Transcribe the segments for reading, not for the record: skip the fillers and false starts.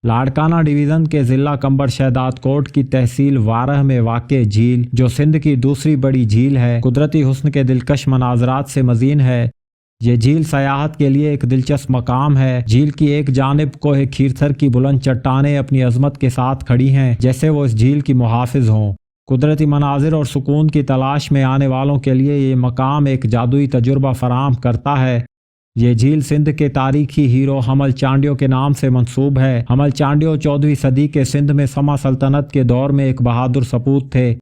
Larkana division کے ضلع کمبر شہداد کوٹ کی تحصیل وارہ میں واقع جھیل، جو سندھ کی دوسری بڑی جھیل ہے، قدرتی حسن کے دلکش مناظرات سے مزین ہے۔ یہ جھیل سیاحت کے لیے ایک دلچسپ مقام ہے۔ جھیل کی ایک جانب کوہ کھیرتھر کی بلند چٹانیں اپنی عظمت کے ساتھ کھڑی ہیں، جیسے وہ اس جھیل کی محافظ ہوں۔ قدرتی مناظر اور سکون کی تلاش میں آنے والوں کے لیے یہ مقام ایک جادوئی تجربہ فراہم کرتا ہے۔ یہ جھیل سندھ کے تاریخی ہیرو حمل چانڈیو کے نام سے منسوب ہے۔ حمل چانڈیو 14ویں صدی کے سندھ میں سما سلطنت کے دور میں ایک بہادر سپوت تھے۔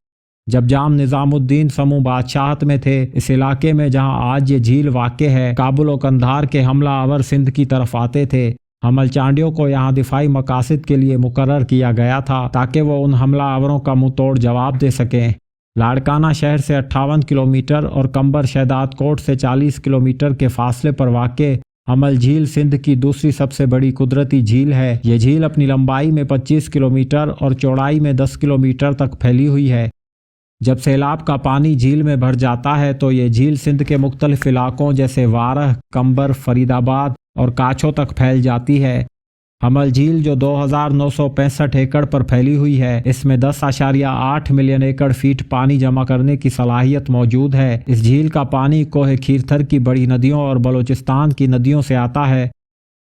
جب جام نظام الدین سمو بادشاہت میں تھے، اس علاقے میں جہاں آج یہ جھیل واقع ہے، کابل و قندھار کے حملہ آور سندھ کی طرف آتے تھے۔ حمل چانڈیو کو یہاں دفاعی مقاصد کے لیے مقرر کیا گیا تھا تاکہ وہ ان حملہ آوروں کا منہ توڑ جواب دے سکیں۔ لاڑکانہ شہر سے 58 کلومیٹر اور کمبر شہداد کوٹ سے 40 کلومیٹر کے فاصلے پر واقع حمل جھیل سندھ کی دوسری سب سے بڑی قدرتی جھیل ہے۔ یہ جھیل اپنی لمبائی میں 25 کلومیٹر اور چوڑائی میں 10 کلومیٹر تک پھیلی ہوئی ہے۔ جب سیلاب کا پانی جھیل میں بھر جاتا ہے تو یہ جھیل سندھ کے مختلف علاقوں جیسے وارہ، کمبر، فرید آباد اور کاچھو تک پھیل جاتی ہے۔ حمل جھیل جو 2965 ایکڑ پر پھیلی ہوئی ہے، اس میں 10.8 ملین ایکڑ فیٹ پانی جمع کرنے کی صلاحیت موجود ہے۔ اس جھیل کا پانی کوہ کھیرتھر کی بڑی ندیوں اور بلوچستان کی ندیوں سے آتا ہے۔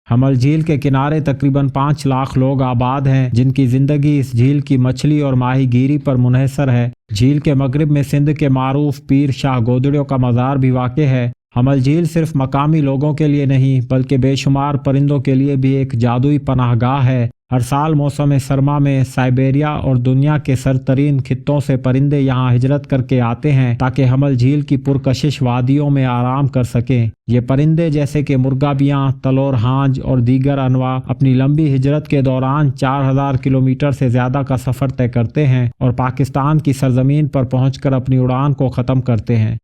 حمل جھیل کے کنارے تقریباً 5 لاکھ لوگ آباد ہیں، جن کی زندگی اس جھیل کی مچھلی اور ماہی گیری پر منحصر ہے۔ جھیل کے مغرب میں سندھ کے معروف پیر شاہ گودڑیوں کا مزار بھی واقع ہے۔ حمل جھیل صرف مقامی لوگوں کے لیے نہیں بلکہ بے شمار پرندوں کے لیے بھی ایک جادوئی پناہ گاہ ہے۔ ہر سال موسم سرما میں سائبیریا اور دنیا کے سرترین خطوں سے پرندے یہاں ہجرت کر کے آتے ہیں تاکہ حمل جھیل کی پرکشش وادیوں میں آرام کر سکیں۔ یہ پرندے جیسے کہ مرغابیاں، تلور ہانج اور دیگر انواع اپنی لمبی ہجرت کے دوران 4000 کلومیٹر سے زیادہ کا سفر طے کرتے ہیں اور پاکستان کی سرزمین پر پہنچ کر اپنی اڑان کو ختم کرتے ہیں۔